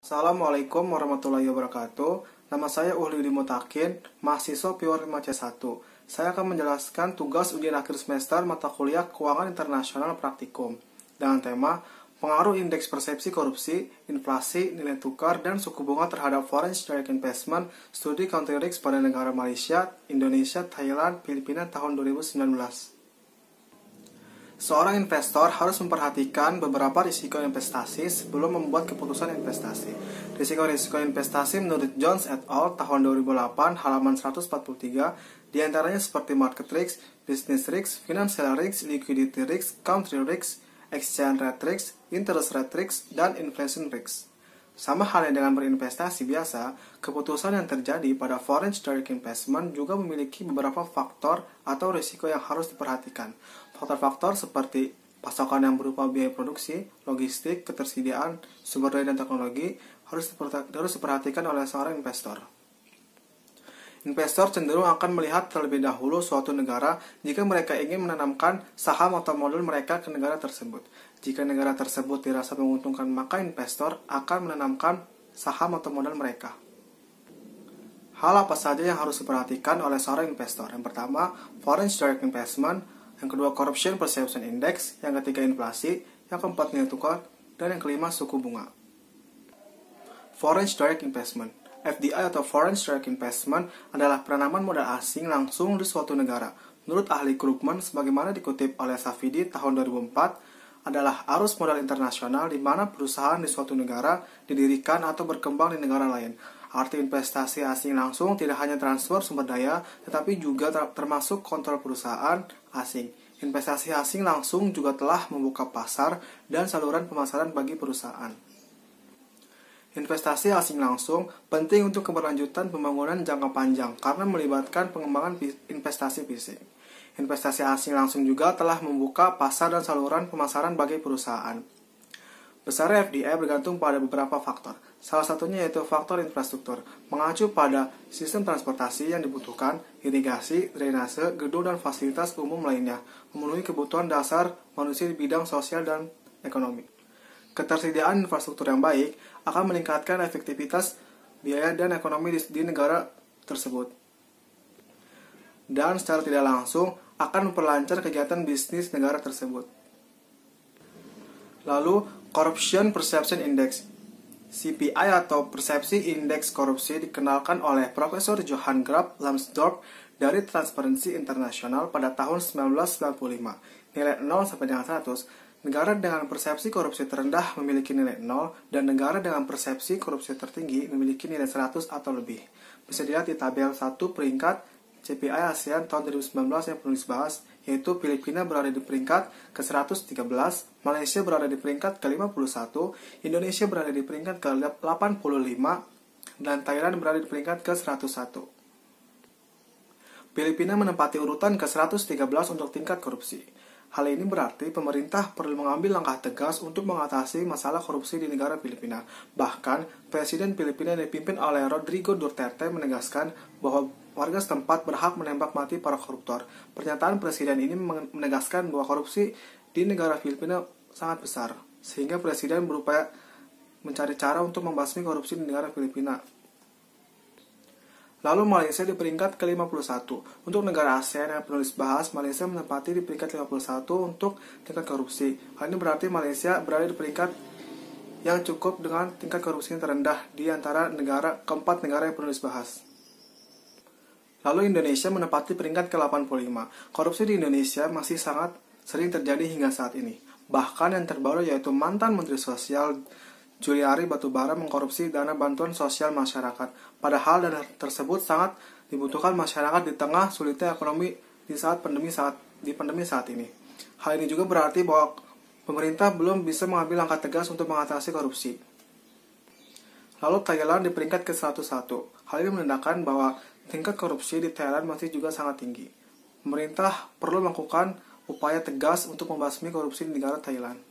Assalamualaikum warahmatullahi wabarakatuh. Nama saya Uhli Mutakin, mahasiswa PIOR 5C1. Saya akan menjelaskan tugas ujian akhir semester mata kuliah Keuangan Internasional Praktikum dengan tema pengaruh indeks persepsi korupsi, inflasi, nilai tukar, dan suku bunga terhadap foreign direct investment, studi country risk pada negara Malaysia, Indonesia, Thailand, Filipina tahun 2019. Seorang investor harus memperhatikan beberapa risiko investasi sebelum membuat keputusan investasi. Risiko-risiko investasi menurut Jones et al. Tahun 2008, halaman 143, diantaranya seperti market risk, business risk, financial risk, liquidity risk, country risk, exchange rate risk, interest rate risk, dan inflation risk. Sama halnya dengan berinvestasi biasa, keputusan yang terjadi pada foreign direct investment juga memiliki beberapa faktor atau risiko yang harus diperhatikan. Faktor-faktor seperti pasokan yang berupa biaya produksi, logistik, ketersediaan, sumber daya dan teknologi harus diperhatikan oleh seorang investor. Investor cenderung akan melihat terlebih dahulu suatu negara jika mereka ingin menanamkan saham atau modal mereka ke negara tersebut. Jika negara tersebut dirasa menguntungkan, maka investor akan menanamkan saham atau modal mereka. Hal apa saja yang harus diperhatikan oleh seorang investor? Yang pertama, foreign direct investment. Yang kedua, corruption perception index. Yang ketiga, inflasi. Yang keempat, nilai tukar. Dan yang kelima, suku bunga. Foreign direct investment. FDI atau Foreign Direct Investment adalah penanaman modal asing langsung di suatu negara. Menurut ahli Krugman, sebagaimana dikutip oleh Safidi tahun 2004, adalah arus modal internasional di mana perusahaan di suatu negara didirikan atau berkembang di negara lain. Arti investasi asing langsung tidak hanya transfer sumber daya, tetapi juga termasuk kontrol perusahaan asing. Investasi asing langsung juga telah membuka pasar dan saluran pemasaran bagi perusahaan. Investasi asing langsung penting untuk keberlanjutan pembangunan jangka panjang karena melibatkan pengembangan investasi fisik. Investasi asing langsung juga telah membuka pasar dan saluran pemasaran bagi perusahaan. Besarnya FDI bergantung pada beberapa faktor. Salah satunya yaitu faktor infrastruktur, mengacu pada sistem transportasi yang dibutuhkan, irigasi, drainase, gedung dan fasilitas umum lainnya, memenuhi kebutuhan dasar manusia di bidang sosial dan ekonomi. Ketersediaan infrastruktur yang baik akan meningkatkan efektivitas biaya dan ekonomi di negara tersebut. Dan secara tidak langsung akan memperlancar kegiatan bisnis negara tersebut. Lalu, Corruption Perception Index. CPI atau Persepsi Indeks Korupsi dikenalkan oleh Profesor Johann Graf Lambsdorff dari Transparency International pada tahun 1995. Nilai 0 sampai dengan 100. Negara dengan persepsi korupsi terendah memiliki nilai 0, dan negara dengan persepsi korupsi tertinggi memiliki nilai 100 atau lebih. Bisa dilihat di tabel 1 peringkat CPI ASEAN tahun 2019 yang perlu dibahas, yaitu Filipina berada di peringkat ke-113, Malaysia berada di peringkat ke-51, Indonesia berada di peringkat ke-85, dan Thailand berada di peringkat ke-101. Filipina menempati urutan ke-113 untuk tingkat korupsi. Hal ini berarti pemerintah perlu mengambil langkah tegas untuk mengatasi masalah korupsi di negara Filipina. Bahkan, Presiden Filipina yang dipimpin oleh Rodrigo Duterte menegaskan bahwa warga setempat berhak menembak mati para koruptor. Pernyataan Presiden ini menegaskan bahwa korupsi di negara Filipina sangat besar, sehingga Presiden berupaya mencari cara untuk membasmi korupsi di negara Filipina. Lalu Malaysia di peringkat ke-51. Untuk negara ASEAN yang penulis bahas, Malaysia menempati di peringkat 51 untuk tingkat korupsi. Hal ini berarti Malaysia berada di peringkat yang cukup dengan tingkat korupsi yang terendah di antara keempat negara yang penulis bahas. Lalu Indonesia menempati peringkat ke-85. Korupsi di Indonesia masih sangat sering terjadi hingga saat ini. Bahkan yang terbaru yaitu mantan Menteri Sosial Juliari Batubara mengkorupsi dana bantuan sosial masyarakat. Padahal dana tersebut sangat dibutuhkan masyarakat di tengah sulitnya ekonomi di pandemi saat ini. Hal ini juga berarti bahwa pemerintah belum bisa mengambil langkah tegas untuk mengatasi korupsi. Lalu Thailand di peringkat ke-101. Hal ini menandakan bahwa tingkat korupsi di Thailand masih juga sangat tinggi. Pemerintah perlu melakukan upaya tegas untuk membasmi korupsi di negara Thailand.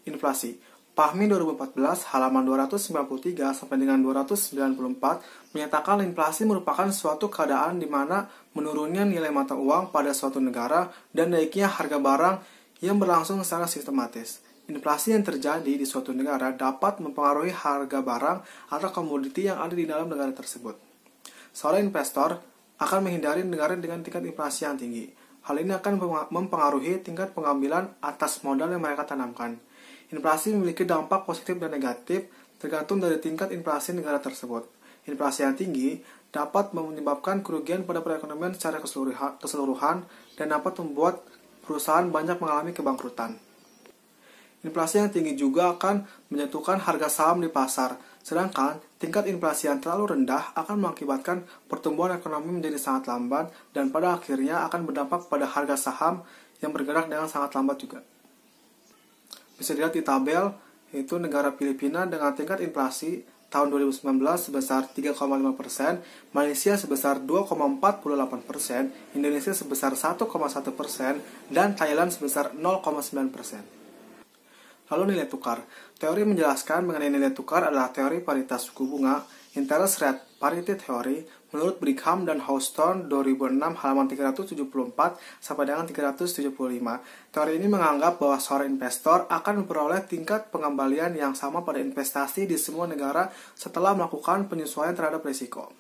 Inflasi. PAHMI 2014 halaman 293 sampai dengan 294 menyatakan inflasi merupakan suatu keadaan di mana menurunnya nilai mata uang pada suatu negara dan naiknya harga barang yang berlangsung secara sistematis. Inflasi yang terjadi di suatu negara dapat mempengaruhi harga barang atau komoditi yang ada di dalam negara tersebut. Seorang investor akan menghindari negara dengan tingkat inflasi yang tinggi. Hal ini akan mempengaruhi tingkat pengambilan atas modal yang mereka tanamkan. Inflasi memiliki dampak positif dan negatif tergantung dari tingkat inflasi negara tersebut. Inflasi yang tinggi dapat menyebabkan kerugian pada perekonomian secara keseluruhan dan dapat membuat perusahaan banyak mengalami kebangkrutan. Inflasi yang tinggi juga akan menjatuhkan harga saham di pasar, sedangkan tingkat inflasi yang terlalu rendah akan mengakibatkan pertumbuhan ekonomi menjadi sangat lambat dan pada akhirnya akan berdampak pada harga saham yang bergerak dengan sangat lambat juga. Bisa dilihat di tabel, yaitu negara Filipina dengan tingkat inflasi tahun 2019 sebesar 3,5%, Malaysia sebesar 2,48%, Indonesia sebesar 1,1%, dan Thailand sebesar 0,9%. Lalu nilai tukar. Teori menjelaskan mengenai nilai tukar adalah teori paritas suku bunga, interest rate parity theory, menurut Brigham dan Houston 2006 halaman 374 sampai dengan 375. Teori ini menganggap bahwa seorang investor akan memperoleh tingkat pengembalian yang sama pada investasi di semua negara setelah melakukan penyesuaian terhadap risiko.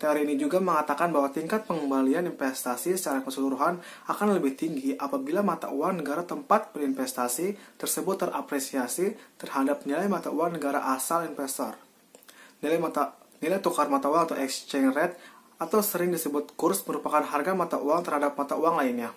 Teori ini juga mengatakan bahwa tingkat pengembalian investasi secara keseluruhan akan lebih tinggi apabila mata uang negara tempat berinvestasi tersebut terapresiasi terhadap nilai mata uang negara asal investor. Nilai tukar mata uang atau exchange rate atau sering disebut kurs merupakan harga mata uang terhadap mata uang lainnya.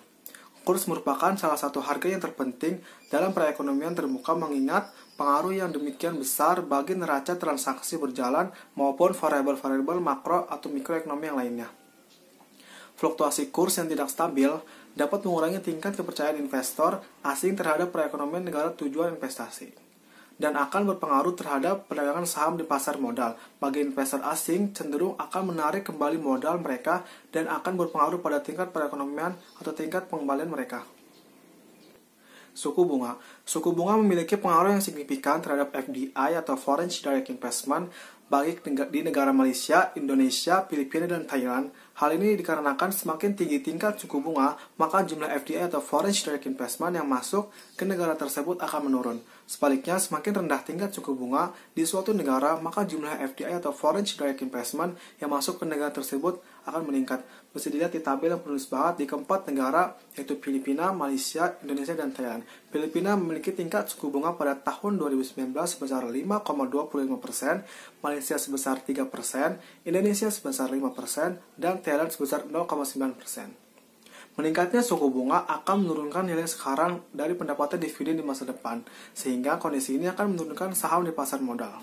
Kurs merupakan salah satu harga yang terpenting dalam perekonomian terbuka mengingat pengaruh yang demikian besar bagi neraca transaksi berjalan maupun variabel-variabel makro atau mikroekonomi yang lainnya. Fluktuasi kurs yang tidak stabil dapat mengurangi tingkat kepercayaan investor asing terhadap perekonomian negara tujuan investasi dan akan berpengaruh terhadap perdagangan saham di pasar modal. Bagi investor asing cenderung akan menarik kembali modal mereka dan akan berpengaruh pada tingkat perekonomian atau tingkat pengembalian mereka. Suku bunga. Suku bunga memiliki pengaruh yang signifikan terhadap FDI atau Foreign Direct Investment baik di negara Malaysia, Indonesia, Filipina, dan Thailand. Hal ini dikarenakan semakin tinggi tingkat suku bunga, maka jumlah FDI atau Foreign Direct Investment yang masuk ke negara tersebut akan menurun. Sebaliknya, semakin rendah tingkat suku bunga di suatu negara, maka jumlah FDI atau Foreign Direct Investment yang masuk ke negara tersebut akan meningkat. Bisa dilihat di tabel yang penulis bahat di keempat negara, yaitu Filipina, Malaysia, Indonesia, dan Thailand. Filipina memiliki tingkat suku bunga pada tahun 2019 sebesar 5,25%, Malaysia sebesar 3%, Indonesia sebesar 5%, dan Thailand sebesar 0,9%. Meningkatnya suku bunga akan menurunkan nilai sekarang dari pendapatan dividen di masa depan, sehingga kondisi ini akan menurunkan saham di pasar modal.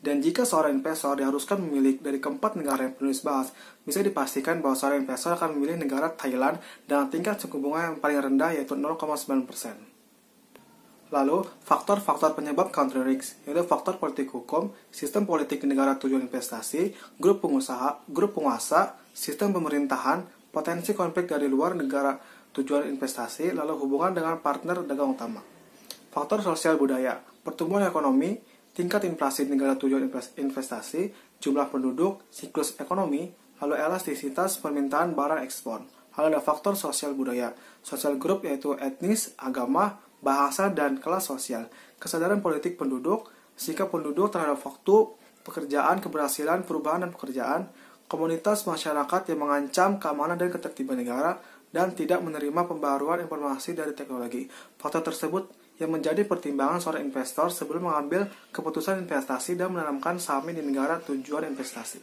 Dan jika seorang investor diharuskan memilih dari keempat negara yang penulis bahas, bisa dipastikan bahwa seorang investor akan memilih negara Thailand dengan tingkat suku bunga yang paling rendah yaitu 0,9%. Lalu, faktor-faktor penyebab country risk, yaitu faktor politik hukum, sistem politik di negara tujuan investasi, grup penguasa, sistem pemerintahan, potensi konflik dari luar negara tujuan investasi, lalu hubungan dengan partner dagang utama. Faktor sosial budaya, pertumbuhan ekonomi, tingkat inflasi di negara tujuan investasi, jumlah penduduk, siklus ekonomi, lalu elastisitas permintaan barang ekspor. Lalu ada faktor sosial budaya, sosial grup yaitu etnis, agama, bahasa, dan kelas sosial. Kesadaran politik penduduk, sikap penduduk terhadap waktu, pekerjaan, keberhasilan, perubahan, dan pekerjaan, komunitas masyarakat yang mengancam keamanan dan ketertiban negara, dan tidak menerima pembaruan informasi dari teknologi. Faktor tersebut yang menjadi pertimbangan seorang investor sebelum mengambil keputusan investasi dan menanamkan sahamnya di negara tujuan investasi.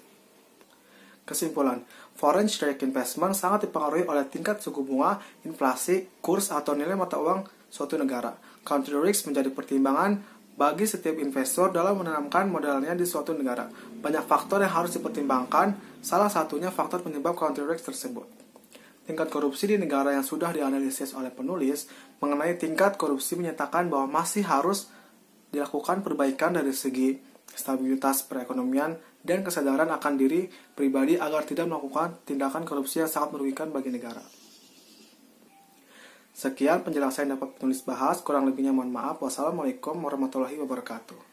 Kesimpulan, foreign direct investment sangat dipengaruhi oleh tingkat suku bunga, inflasi, kurs atau nilai mata uang suatu negara. Country risk menjadi pertimbangan bagi setiap investor dalam menanamkan modalnya di suatu negara. Banyak faktor yang harus dipertimbangkan, salah satunya faktor penyebab country risk tersebut. Tingkat korupsi di negara yang sudah dianalisis oleh penulis mengenai tingkat korupsi menyatakan bahwa masih harus dilakukan perbaikan dari segi stabilitas perekonomian dan kesadaran akan diri pribadi agar tidak melakukan tindakan korupsi yang sangat merugikan bagi negara. Sekian penjelasan yang dapat penulis bahas, kurang lebihnya mohon maaf. Wassalamualaikum warahmatullahi wabarakatuh.